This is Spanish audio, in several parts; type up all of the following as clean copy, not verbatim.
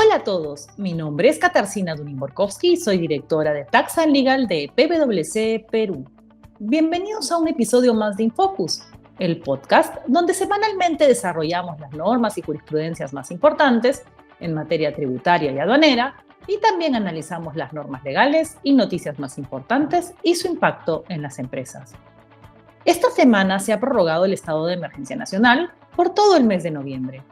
Hola a todos, mi nombre es Katarzyna Dunin-Borkowski y soy directora de Tax and Legal de PwC Perú. Bienvenidos a un episodio más de Infocus, el podcast donde semanalmente desarrollamos las normas y jurisprudencias más importantes en materia tributaria y aduanera y también analizamos las normas legales y noticias más importantes y su impacto en las empresas. Esta semana se ha prorrogado el estado de emergencia nacional por todo el mes de noviembre.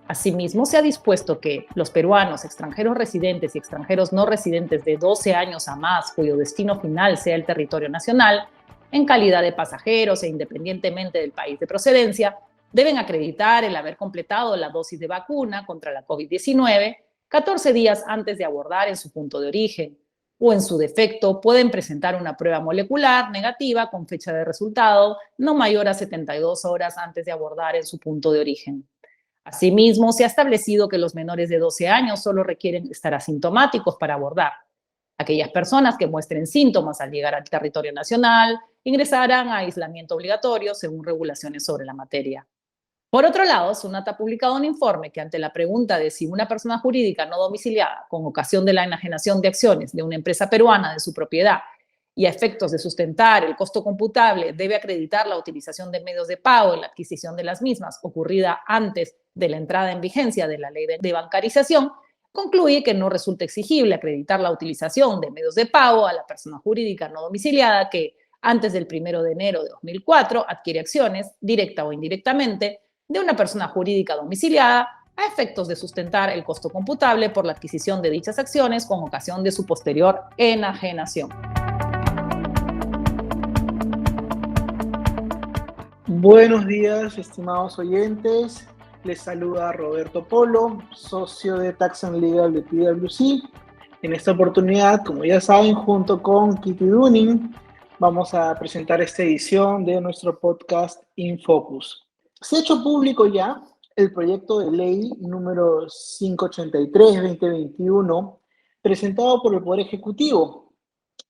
Asimismo, se ha dispuesto que los peruanos, extranjeros residentes y extranjeros no residentes de 12 años a más, cuyo destino final sea el territorio nacional, en calidad de pasajeros e independientemente del país de procedencia, deben acreditar el haber completado la dosis de vacuna contra la COVID-19 14 días antes de abordar en su punto de origen, o en su defecto pueden presentar una prueba molecular negativa con fecha de resultado no mayor a 72 horas antes de abordar en su punto de origen. Asimismo, se ha establecido que los menores de 12 años solo requieren estar asintomáticos para abordar. Aquellas personas que muestren síntomas al llegar al territorio nacional ingresarán a aislamiento obligatorio según regulaciones sobre la materia. Por otro lado, SUNAT ha publicado un informe que ante la pregunta de si una persona jurídica no domiciliada con ocasión de la enajenación de acciones de una empresa peruana de su propiedad y a efectos de sustentar el costo computable debe acreditar la utilización de medios de pago en la adquisición de las mismas ocurrida antes de la entrada en vigencia de la ley de bancarización, concluye que no resulta exigible acreditar la utilización de medios de pago a la persona jurídica no domiciliada que antes del 1 de enero de 2004 adquiere acciones, directa o indirectamente, de una persona jurídica domiciliada a efectos de sustentar el costo computable por la adquisición de dichas acciones con ocasión de su posterior enajenación. Buenos días, estimados oyentes. Les saluda Roberto Polo, socio de Tax and Legal de PwC. En esta oportunidad, como ya saben, junto con Kitty Dunin, vamos a presentar esta edición de nuestro podcast Infocus. Se ha hecho público ya el proyecto de ley número 583-2021, presentado por el Poder Ejecutivo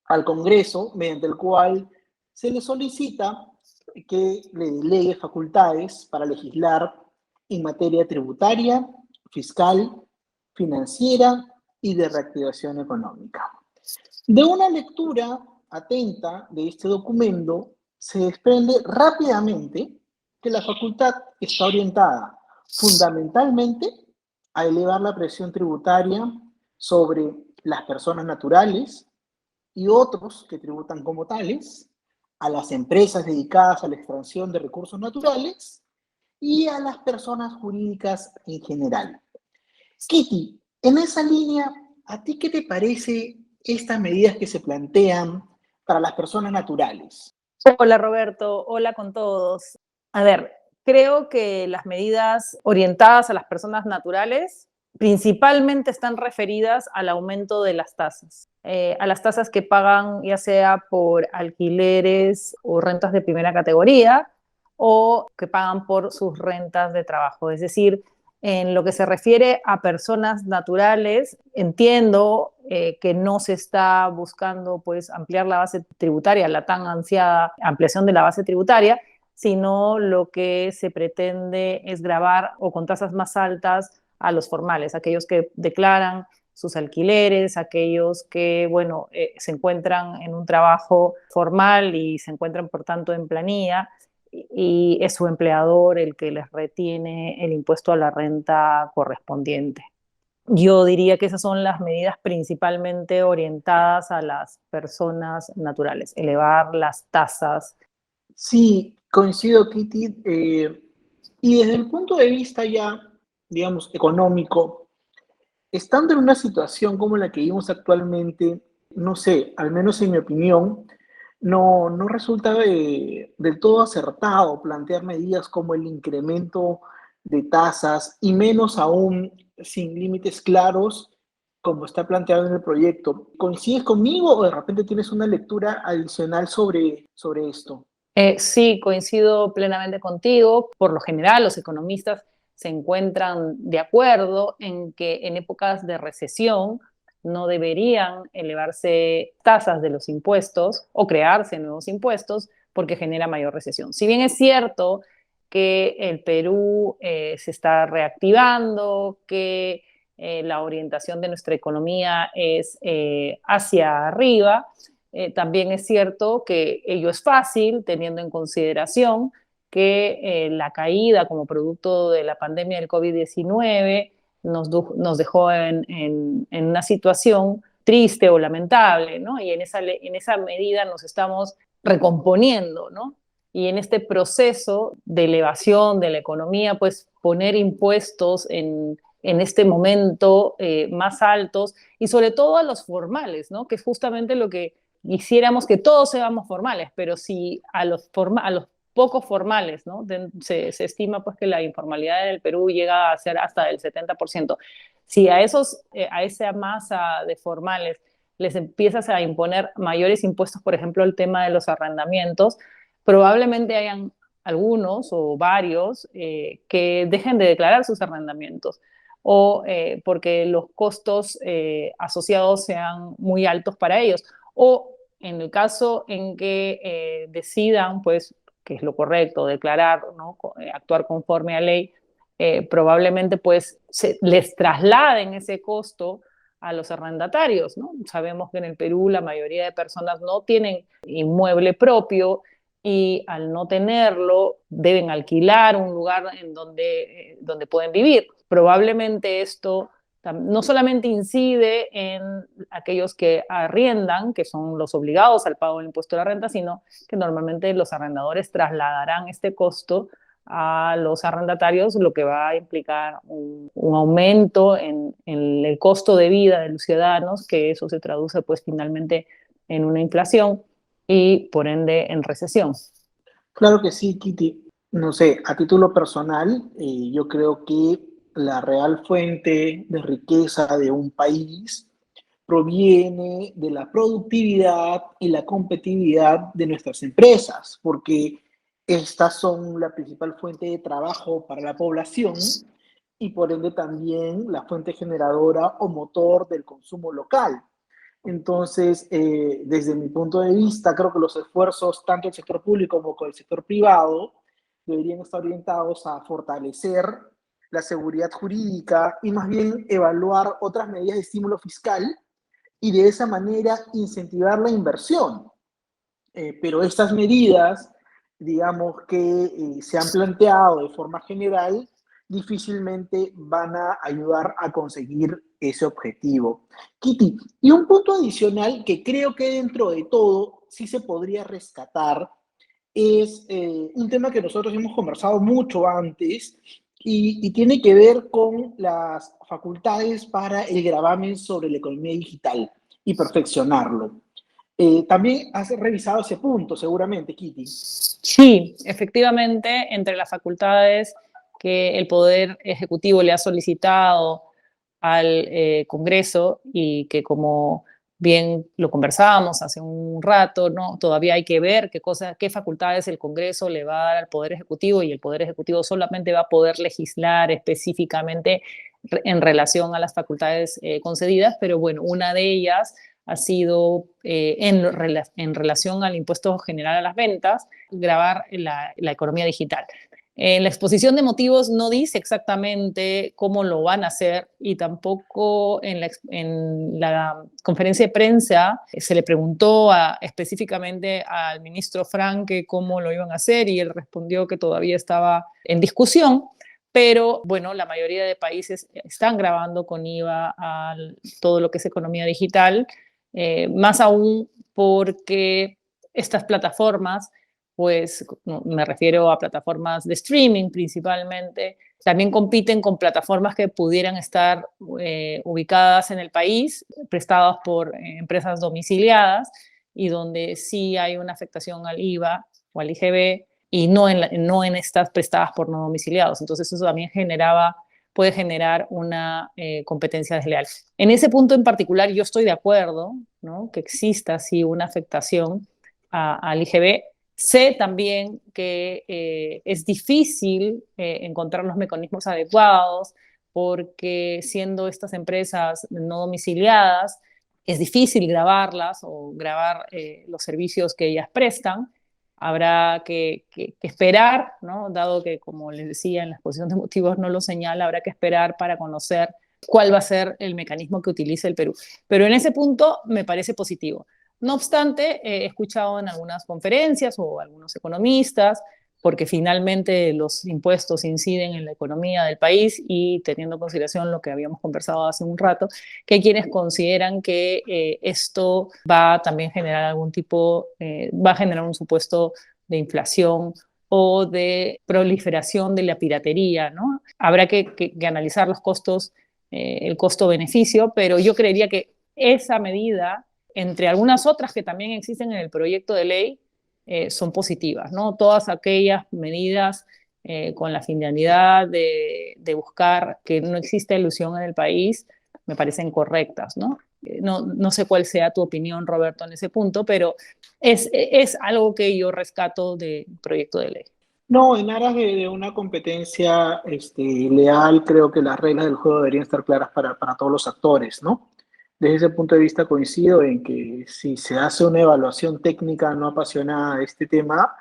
al Congreso, mediante el cual se le solicita que le delegue facultades para legislar en materia tributaria, fiscal, financiera y de reactivación económica. De una lectura atenta de este documento, se desprende rápidamente que la facultad está orientada fundamentalmente a elevar la presión tributaria sobre las personas naturales y otros que tributan como tales, a las empresas dedicadas a la extracción de recursos naturales y a las personas jurídicas en general. Kitty, en esa línea, ¿a ti qué te parece estas medidas que se plantean para las personas naturales? Hola Roberto, hola con todos. A ver, creo que las medidas orientadas a las personas naturales principalmente están referidas al aumento de las tasas, a las tasas que pagan ya sea por alquileres o rentas de primera categoría o que pagan por sus rentas de trabajo. Es decir, en lo que se refiere a personas naturales, entiendo que no se está buscando pues, ampliar la base tributaria, la tan ansiada ampliación de la base tributaria, sino lo que se pretende es gravar o con tasas más altas a los formales, aquellos que declaran sus alquileres, aquellos que, bueno, se encuentran en un trabajo formal y se encuentran, por tanto, en planilla, y es su empleador el que les retiene el impuesto a la renta correspondiente. Yo diría que esas son las medidas principalmente orientadas a las personas naturales, elevar las tasas. Sí, coincido, Kitty. Y desde el punto de vista ya, digamos, económico, estando en una situación como la que vivimos actualmente, no sé, al menos en mi opinión, no resulta del todo acertado plantear medidas como el incremento de tasas y menos aún sin límites claros como está planteado en el proyecto. ¿Coincides conmigo o de repente tienes una lectura adicional sobre esto? Sí, coincido plenamente contigo. Por lo general, los economistas se encuentran de acuerdo en que en épocas de recesión no deberían elevarse tasas de los impuestos o crearse nuevos impuestos porque genera mayor recesión. Si bien es cierto que el Perú se está reactivando, que la orientación de nuestra economía es hacia arriba. También es cierto que ello es fácil, teniendo en consideración que la caída como producto de la pandemia del COVID-19 nos dejó en una situación triste o lamentable, ¿no? Y en esa medida nos estamos recomponiendo, ¿no? Y en este proceso de elevación de la economía, pues poner impuestos en este momento más altos y sobre todo a los formales, ¿no? Que es justamente lo que quisiéramos que todos seamos formales, pero si a los pocos formales, ¿no? Se estima pues que la informalidad en el Perú llega a ser hasta del 70%. Si a esa masa de formales les empiezas a imponer mayores impuestos, por ejemplo, el tema de los arrendamientos, probablemente hayan algunos o varios que dejen de declarar sus arrendamientos o porque los costos asociados sean muy altos para ellos. O en el caso en que decidan, pues, que es lo correcto, declarar, ¿no? Actuar conforme a ley, probablemente pues les trasladen ese costo a los arrendatarios, ¿no? Sabemos que en el Perú la mayoría de personas no tienen inmueble propio y al no tenerlo deben alquilar un lugar en donde pueden vivir. Probablemente esto no solamente incide en aquellos que arriendan, que son los obligados al pago del impuesto de la renta, sino que normalmente los arrendadores trasladarán este costo a los arrendatarios, lo que va a implicar un aumento en el costo de vida de los ciudadanos, que eso se traduce pues finalmente en una inflación y por ende en recesión. Claro que sí, Kitty. No sé, a título personal, yo creo que la real fuente de riqueza de un país proviene de la productividad y la competitividad de nuestras empresas, porque estas son la principal fuente de trabajo para la población y por ende también la fuente generadora o motor del consumo local. Entonces, desde mi punto de vista, creo que los esfuerzos, tanto del sector público como del sector privado, deberían estar orientados a fortalecer la seguridad jurídica y más bien evaluar otras medidas de estímulo fiscal y de esa manera incentivar la inversión. Pero estas medidas, digamos que se han planteado de forma general, difícilmente van a ayudar a conseguir ese objetivo. Kitty, y un punto adicional que creo que dentro de todo sí se podría rescatar es un tema que nosotros hemos conversado mucho antes y tiene que ver con las facultades para el gravamen sobre la economía digital y perfeccionarlo. También has revisado ese punto, seguramente, Kitty. Sí, efectivamente, entre las facultades que el Poder Ejecutivo le ha solicitado al Congreso y que como bien lo conversábamos hace un rato, ¿no? Todavía hay que ver qué facultades el Congreso le va a dar al Poder Ejecutivo y el Poder Ejecutivo solamente va a poder legislar específicamente en relación a las facultades concedidas, pero bueno, una de ellas ha sido en relación al impuesto general a las ventas, grabar la economía digital. En la exposición de motivos no dice exactamente cómo lo van a hacer y tampoco en la conferencia de prensa se le preguntó específicamente al ministro Franke cómo lo iban a hacer y él respondió que todavía estaba en discusión, pero bueno, la mayoría de países están grabando con IVA a todo lo que es economía digital, más aún porque estas plataformas pues me refiero a plataformas de streaming principalmente, también compiten con plataformas que pudieran estar ubicadas en el país, prestadas por empresas domiciliadas y donde sí hay una afectación al IVA o al IGB y no en estas prestadas por no domiciliados. Entonces eso también puede generar una competencia desleal. En ese punto en particular yo estoy de acuerdo, ¿no? Que exista así una afectación al IGB. Sé también que es difícil encontrar los mecanismos adecuados porque siendo estas empresas no domiciliadas, es difícil grabarlas o grabar los servicios que ellas prestan. Habrá que esperar, ¿no? Dado que, como les decía, en la exposición de motivos no lo señala, habrá que esperar para conocer cuál va a ser el mecanismo que utilice el Perú. Pero en ese punto me parece positivo. No obstante, he escuchado en algunas conferencias o algunos economistas, porque finalmente los impuestos inciden en la economía del país y teniendo en consideración lo que habíamos conversado hace un rato, que hay quienes consideran que esto va a también generar algún tipo, va a generar un supuesto de inflación o de proliferación de la piratería, ¿no? Habrá que analizar los costos, el costo-beneficio, pero yo creería que esa medida, entre algunas otras que también existen en el proyecto de ley, son positivas, ¿no? Todas aquellas medidas con la finalidad de buscar que no exista ilusión en el país me parecen correctas, ¿no? No sé cuál sea tu opinión, Roberto, en ese punto, pero es algo que yo rescato del proyecto de ley. No, en aras de una competencia leal, creo que las reglas del juego deberían estar claras para todos los actores, ¿no? Desde ese punto de vista coincido en que si se hace una evaluación técnica no apasionada de este tema,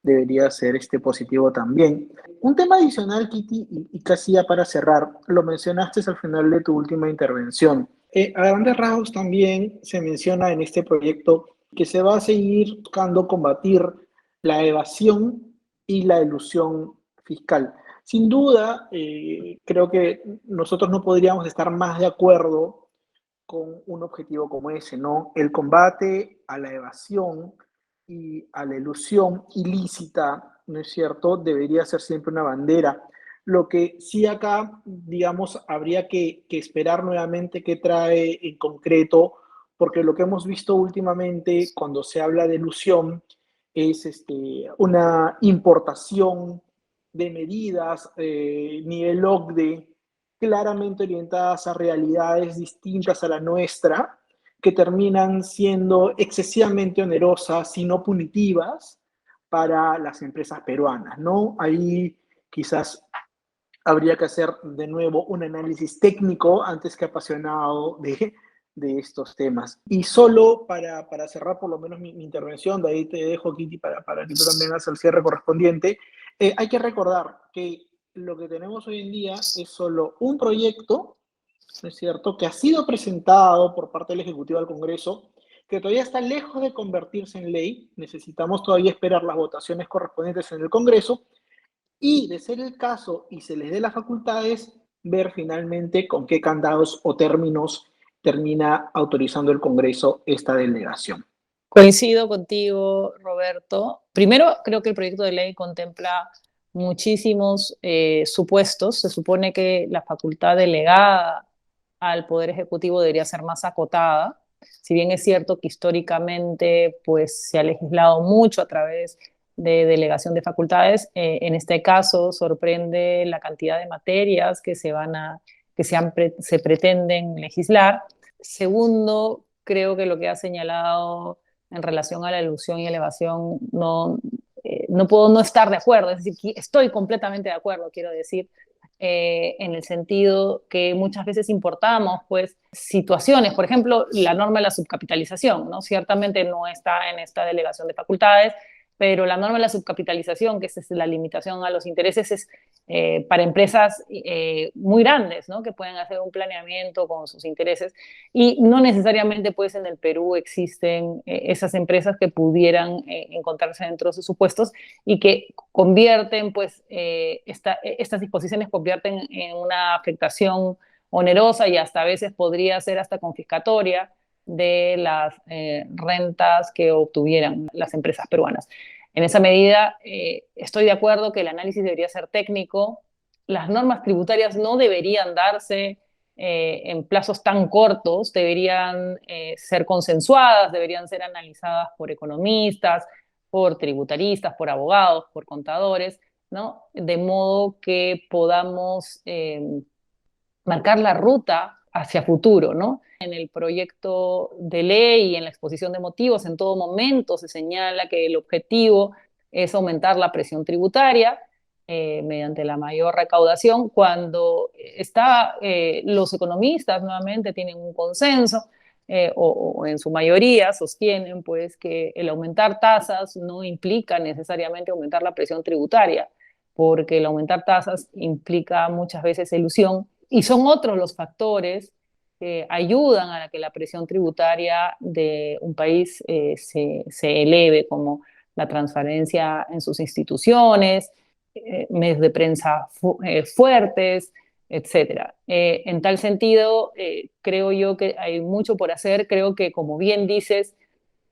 debería ser positivo también. Un tema adicional, Kitty, y casi ya para cerrar, lo mencionaste al final de tu última intervención. A grandes rasgos también se menciona en este proyecto que se va a seguir buscando combatir la evasión y la elusión fiscal. Sin duda, creo que nosotros no podríamos estar más de acuerdo con un objetivo como ese, ¿no? El combate a la evasión y a la elusión ilícita, ¿no es cierto?, debería ser siempre una bandera. Lo que sí acá, digamos, habría que esperar nuevamente qué trae en concreto, porque lo que hemos visto últimamente cuando se habla de elusión es una importación de medidas nivel OCDE claramente orientadas a realidades distintas a la nuestra, que terminan siendo excesivamente onerosas, y no punitivas, para las empresas peruanas, ¿no? Ahí quizás habría que hacer de nuevo un análisis técnico antes que apasionado de estos temas. Y solo para cerrar por lo menos mi intervención, de ahí te dejo, Kitty, para que tú también hagas el cierre correspondiente, hay que recordar que lo que tenemos hoy en día es solo un proyecto, ¿no es cierto?, que ha sido presentado por parte del Ejecutivo al Congreso, que todavía está lejos de convertirse en ley. Necesitamos todavía esperar las votaciones correspondientes en el Congreso y, de ser el caso y se les dé las facultades, ver finalmente con qué candados o términos termina autorizando el Congreso esta delegación. Coincido contigo, Roberto. Primero, creo que el proyecto de ley contempla muchísimos supuestos. Se supone que la facultad delegada al Poder Ejecutivo debería ser más acotada. Si bien es cierto que históricamente pues, se ha legislado mucho a través de delegación de facultades, en este caso sorprende la cantidad de materias que se pretenden legislar. Segundo, creo que lo que ha señalado en relación a la ilusión y elevación, no puedo no estar de acuerdo, es decir, estoy completamente de acuerdo, quiero decir, en el sentido que muchas veces importamos pues situaciones, por ejemplo, la norma de la subcapitalización, ¿no? Ciertamente no está en esta delegación de facultades, pero la norma de la subcapitalización, que es la limitación a los intereses, es para empresas muy grandes, ¿no? Que pueden hacer un planeamiento con sus intereses y no necesariamente pues en el Perú existen esas empresas que pudieran encontrarse dentro de sus supuestos y que convierten pues estas disposiciones convierten en una afectación onerosa y hasta a veces podría ser hasta confiscatoria de las rentas que obtuvieran las empresas peruanas. En esa medida, estoy de acuerdo que el análisis debería ser técnico, las normas tributarias no deberían darse en plazos tan cortos, deberían ser consensuadas, deberían ser analizadas por economistas, por tributaristas, por abogados, por contadores, ¿no? De modo que podamos marcar la ruta hacia futuro, ¿no? En el proyecto de ley y en la exposición de motivos, en todo momento se señala que el objetivo es aumentar la presión tributaria mediante la mayor recaudación, cuando los economistas nuevamente tienen un consenso o en su mayoría sostienen pues que el aumentar tasas no implica necesariamente aumentar la presión tributaria, porque el aumentar tasas implica muchas veces elusión Y son otros los factores que ayudan a que la presión tributaria de un país se eleve, como la transparencia en sus instituciones, medios de prensa fuertes, etcétera. En tal sentido, creo yo que hay mucho por hacer. Creo que, como bien dices,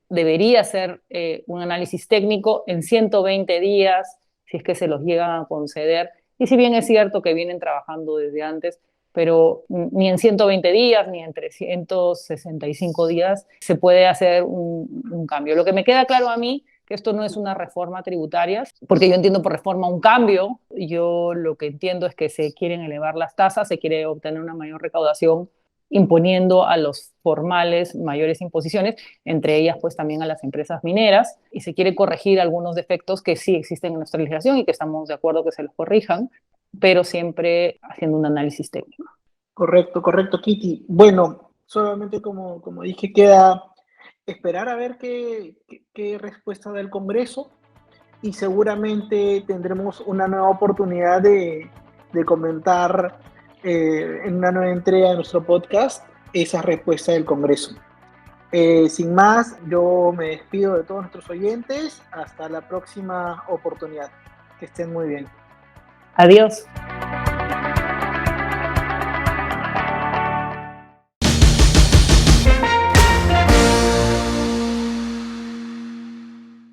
debería ser un análisis técnico en 120 días, si es que se los llegan a conceder. Y si bien es cierto que vienen trabajando desde antes, pero ni en 120 días ni en 365 días se puede hacer un cambio. Lo que me queda claro a mí, que esto no es una reforma tributaria, porque yo entiendo por reforma un cambio. Yo lo que entiendo es que se quieren elevar las tasas, se quiere obtener una mayor recaudación imponiendo a los formales mayores imposiciones, entre ellas pues también a las empresas mineras, y se quiere corregir algunos defectos que sí existen en nuestra legislación y que estamos de acuerdo que se los corrijan, pero siempre haciendo un análisis técnico. Correcto, correcto, Kitty. Bueno, solamente como dije, queda esperar a ver qué respuesta da el Congreso, y seguramente tendremos una nueva oportunidad de comentar en una nueva entrega de nuestro podcast esa respuesta del Congreso. Sin más, yo me despido de todos nuestros oyentes. Hasta la próxima oportunidad. Que estén muy bien. Adiós.